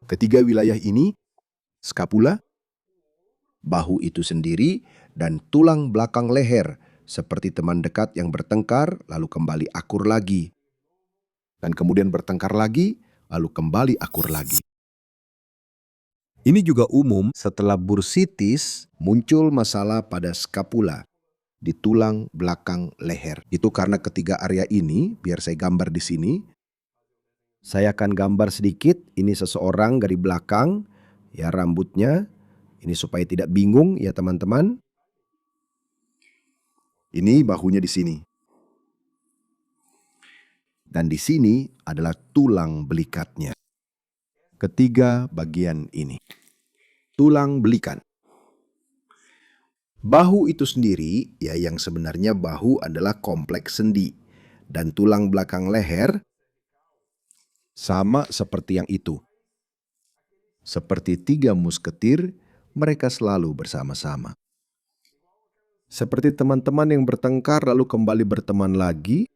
Ketiga wilayah ini, skapula, bahu itu sendiri, dan tulang belakang leher, seperti teman dekat yang bertengkar lalu kembali akur lagi. Dan kemudian bertengkar lagi, lalu kembali akur lagi. Ini juga umum setelah bursitis muncul masalah pada skapula, di tulang belakang leher. Itu karena ketiga area ini, biar saya gambar di sini. Saya akan gambar sedikit, ini seseorang dari belakang, ya rambutnya. Ini supaya tidak bingung ya teman-teman. Ini bahunya di sini. Dan di sini adalah tulang belikatnya. Ketiga bagian ini. Tulang belikat. Bahu itu sendiri, ya yang sebenarnya bahu adalah kompleks sendi. Dan tulang belakang leher sama seperti yang itu. Seperti tiga musketir, mereka selalu bersama-sama. Seperti teman-teman yang bertengkar lalu kembali berteman lagi,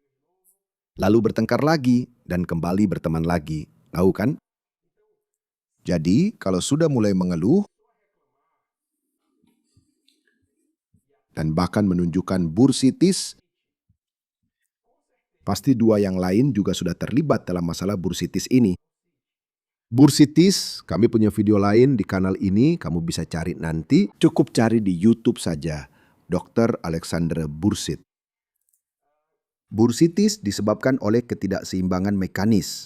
lalu bertengkar lagi dan kembali berteman lagi. Tahu kan? Jadi, kalau sudah mulai mengeluh dan bahkan menunjukkan bursitis, pasti dua yang lain juga sudah terlibat dalam masalah bursitis ini. Bursitis, kami punya video lain di kanal ini, kamu bisa cari nanti. Cukup cari di YouTube saja, Dr. Alexander Bursit. Bursitis disebabkan oleh ketidakseimbangan mekanis.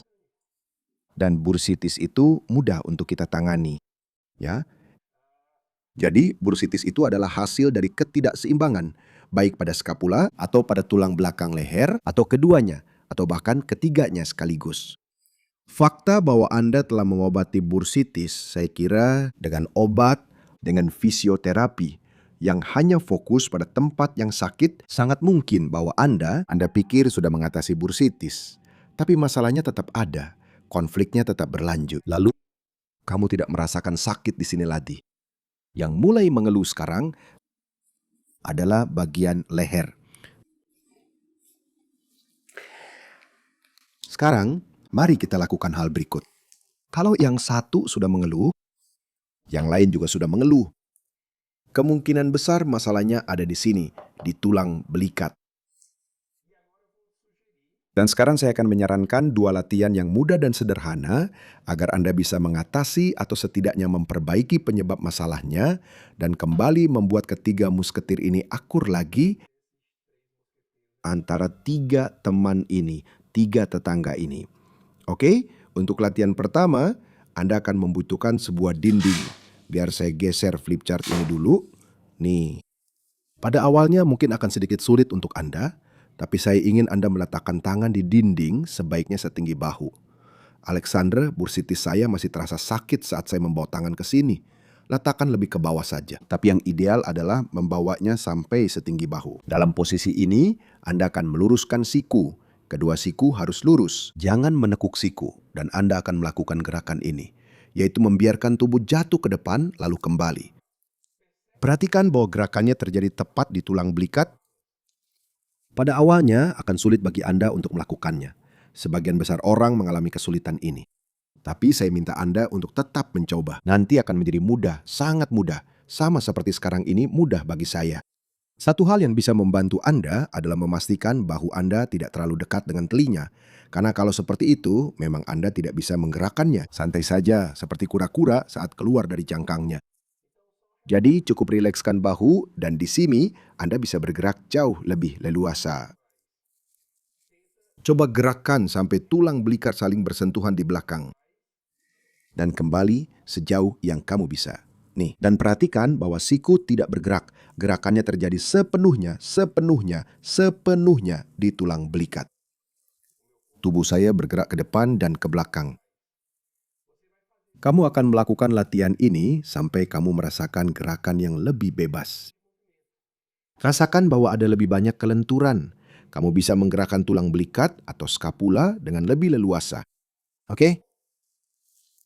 Dan bursitis itu mudah untuk kita tangani. Ya. Jadi, bursitis itu adalah hasil dari ketidakseimbangan, baik pada skapula atau pada tulang belakang leher, atau keduanya, atau bahkan ketiganya sekaligus. Fakta bahwa Anda telah mengobati bursitis, saya kira dengan obat, dengan fisioterapi, yang hanya fokus pada tempat yang sakit, sangat mungkin bahwa Anda pikir sudah mengatasi bursitis. Tapi masalahnya tetap ada, konfliknya tetap berlanjut. Lalu, kamu tidak merasakan sakit di sini lagi. Yang mulai mengeluh sekarang adalah bagian leher. Sekarang, mari kita lakukan hal berikut. Kalau yang satu sudah mengeluh, yang lain juga sudah mengeluh. Kemungkinan besar masalahnya ada di sini, di tulang belikat. Dan sekarang saya akan menyarankan dua latihan yang mudah dan sederhana agar Anda bisa mengatasi atau setidaknya memperbaiki penyebab masalahnya dan kembali membuat ketiga musketir ini akur lagi antara tiga teman ini, tiga tetangga ini. Oke, untuk latihan pertama, Anda akan membutuhkan sebuah dinding. Biar saya geser flip chart ini dulu. Nih, pada awalnya mungkin akan sedikit sulit untuk Anda, tapi saya ingin Anda meletakkan tangan di dinding sebaiknya setinggi bahu. Alexander, bursitis saya masih terasa sakit saat saya membawa tangan ke sini. Letakkan lebih ke bawah saja. Tapi yang ideal adalah membawanya sampai setinggi bahu. Dalam posisi ini, Anda akan meluruskan siku. Kedua siku harus lurus. Jangan menekuk siku. Dan Anda akan melakukan gerakan ini, yaitu membiarkan tubuh jatuh ke depan lalu kembali. Perhatikan bahwa gerakannya terjadi tepat di tulang belikat. Pada awalnya akan sulit bagi Anda untuk melakukannya. Sebagian besar orang mengalami kesulitan ini. Tapi saya minta Anda untuk tetap mencoba. Nanti akan menjadi mudah, sangat mudah. Sama seperti sekarang ini mudah bagi saya. Satu hal yang bisa membantu Anda adalah memastikan bahu Anda tidak terlalu dekat dengan telinga. Karena kalau seperti itu, memang Anda tidak bisa menggerakkannya. Santai saja, seperti kura-kura saat keluar dari cangkangnya. Jadi cukup rilekskan bahu dan di sini Anda bisa bergerak jauh lebih leluasa. Coba gerakkan sampai tulang belikat saling bersentuhan di belakang. Dan kembali sejauh yang kamu bisa. Nih, dan perhatikan bahwa siku tidak bergerak. Gerakannya terjadi sepenuhnya di tulang belikat. Tubuh saya bergerak ke depan dan ke belakang. Kamu akan melakukan latihan ini sampai kamu merasakan gerakan yang lebih bebas. Rasakan bahwa ada lebih banyak kelenturan. Kamu bisa menggerakkan tulang belikat atau skapula dengan lebih leluasa. Oke?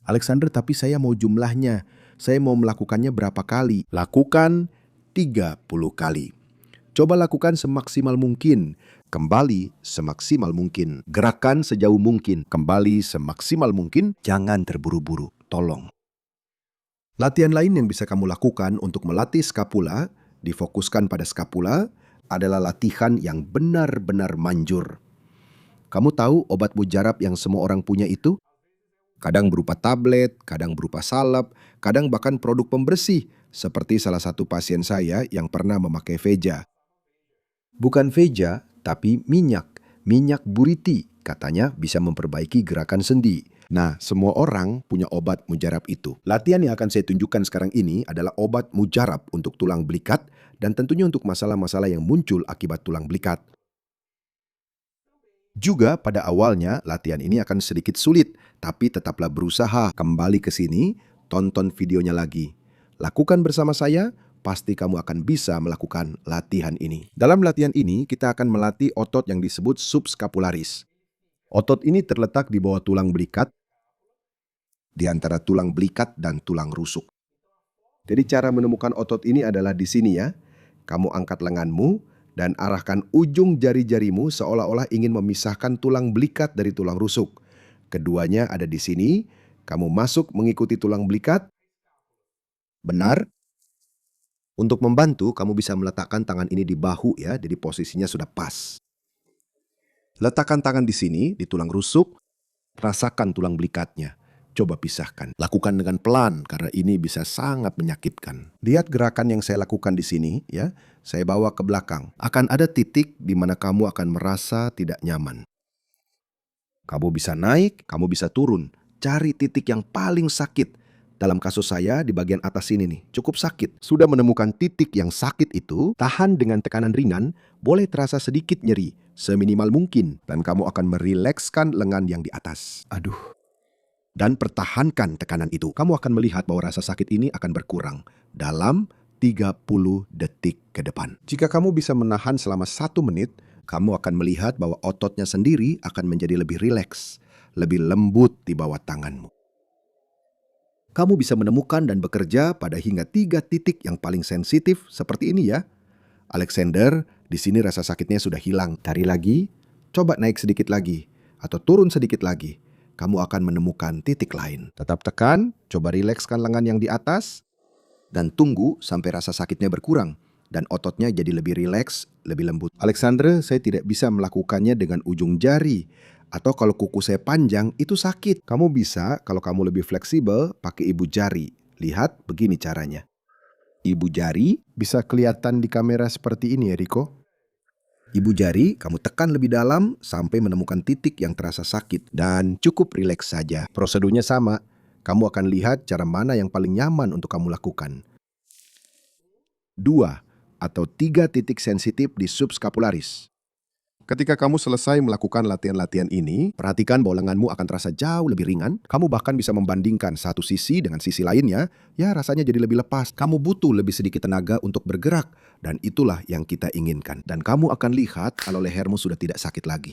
Alexander, tapi saya mau jumlahnya. Saya mau melakukannya berapa kali? Lakukan 30 kali. Coba lakukan semaksimal mungkin. Kembali semaksimal mungkin. Gerakan sejauh mungkin. Kembali semaksimal mungkin. Jangan terburu-buru. tolong. Latihan lain yang bisa kamu lakukan untuk melatih skapula, difokuskan pada skapula, adalah latihan yang benar-benar manjur. Kamu tahu obat mujarab yang semua orang punya itu? Kadang berupa tablet, kadang berupa salep, kadang bahkan produk pembersih, seperti salah satu pasien saya yang pernah memakai Veja. Bukan Veja, tapi minyak buriti, katanya bisa memperbaiki gerakan sendi. Nah, semua orang punya obat mujarab itu. Latihan yang akan saya tunjukkan sekarang ini adalah obat mujarab untuk tulang belikat dan tentunya untuk masalah-masalah yang muncul akibat tulang belikat. Juga pada awalnya latihan ini akan sedikit sulit, tapi tetaplah berusaha. Kembali ke sini, tonton videonya lagi. Lakukan bersama saya, pasti kamu akan bisa melakukan latihan ini. Dalam latihan ini, kita akan melatih otot yang disebut subscapularis. Otot ini terletak di bawah tulang belikat, di antara tulang belikat dan tulang rusuk. Jadi cara menemukan otot ini adalah di sini ya. Kamu angkat lenganmu dan arahkan ujung jari-jarimu seolah-olah ingin memisahkan tulang belikat dari tulang rusuk. Keduanya ada di sini. Kamu masuk mengikuti tulang belikat. Benar. Untuk membantu, kamu bisa meletakkan tangan ini di bahu ya, jadi posisinya sudah pas. Letakkan tangan di sini, di tulang rusuk. Rasakan tulang belikatnya. Coba pisahkan. Lakukan dengan pelan karena ini bisa sangat menyakitkan. Lihat gerakan yang saya lakukan di sini ya. Saya bawa ke belakang. Akan ada titik di mana kamu akan merasa tidak nyaman. Kamu bisa naik, kamu bisa turun. Cari titik yang paling sakit. Dalam kasus saya di bagian atas sini nih, cukup sakit. Sudah menemukan titik yang sakit itu, tahan dengan tekanan ringan, boleh terasa sedikit nyeri, seminimal mungkin. Dan kamu akan merilekskan lengan yang di atas. Aduh. Dan pertahankan tekanan itu. Kamu akan melihat bahwa rasa sakit ini akan berkurang dalam 30 detik ke depan. Jika kamu bisa menahan selama 1 menit, kamu akan melihat bahwa ototnya sendiri akan menjadi lebih rileks, lebih lembut di bawah tanganmu. Kamu bisa menemukan dan bekerja pada hingga 3 titik yang paling sensitif seperti ini ya. Alexander, di sini rasa sakitnya sudah hilang. Cari lagi, coba naik sedikit lagi, atau turun sedikit lagi. Kamu akan menemukan titik lain. Tetap tekan, coba rilekskan lengan yang di atas, dan tunggu sampai rasa sakitnya berkurang, dan ototnya jadi lebih rileks, lebih lembut. Alexander, saya tidak bisa melakukannya dengan ujung jari, atau kalau kuku saya panjang, itu sakit. Kamu bisa, kalau kamu lebih fleksibel, pakai ibu jari. Lihat, begini caranya. Ibu jari bisa kelihatan di kamera seperti ini ya, Riko. Ibu jari, kamu tekan lebih dalam sampai menemukan titik yang terasa sakit dan cukup rileks saja. Prosedurnya sama. Kamu akan lihat cara mana yang paling nyaman untuk kamu lakukan. 2 atau 3 titik sensitif di subscapularis. Ketika kamu selesai melakukan latihan-latihan ini, perhatikan bahwa lenganmu akan terasa jauh lebih ringan. Kamu bahkan bisa membandingkan satu sisi dengan sisi lainnya. Ya, rasanya jadi lebih lepas. Kamu butuh lebih sedikit tenaga untuk bergerak. Dan itulah yang kita inginkan. Dan kamu akan lihat kalau lehermu sudah tidak sakit lagi.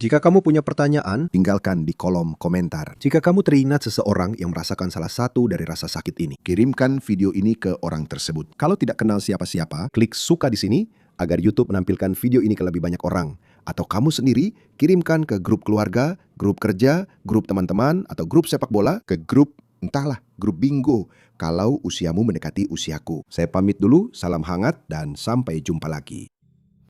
Jika kamu punya pertanyaan, tinggalkan di kolom komentar. Jika kamu teringat seseorang yang merasakan salah satu dari rasa sakit ini, kirimkan video ini ke orang tersebut. Kalau tidak kenal siapa-siapa, klik suka di sini agar YouTube menampilkan video ini ke lebih banyak orang. Atau kamu sendiri kirimkan ke grup keluarga, grup kerja, grup teman-teman, atau grup sepak bola, ke grup, entahlah, grup bingo, kalau usiamu mendekati usiaku. Saya pamit dulu, salam hangat, dan sampai jumpa lagi.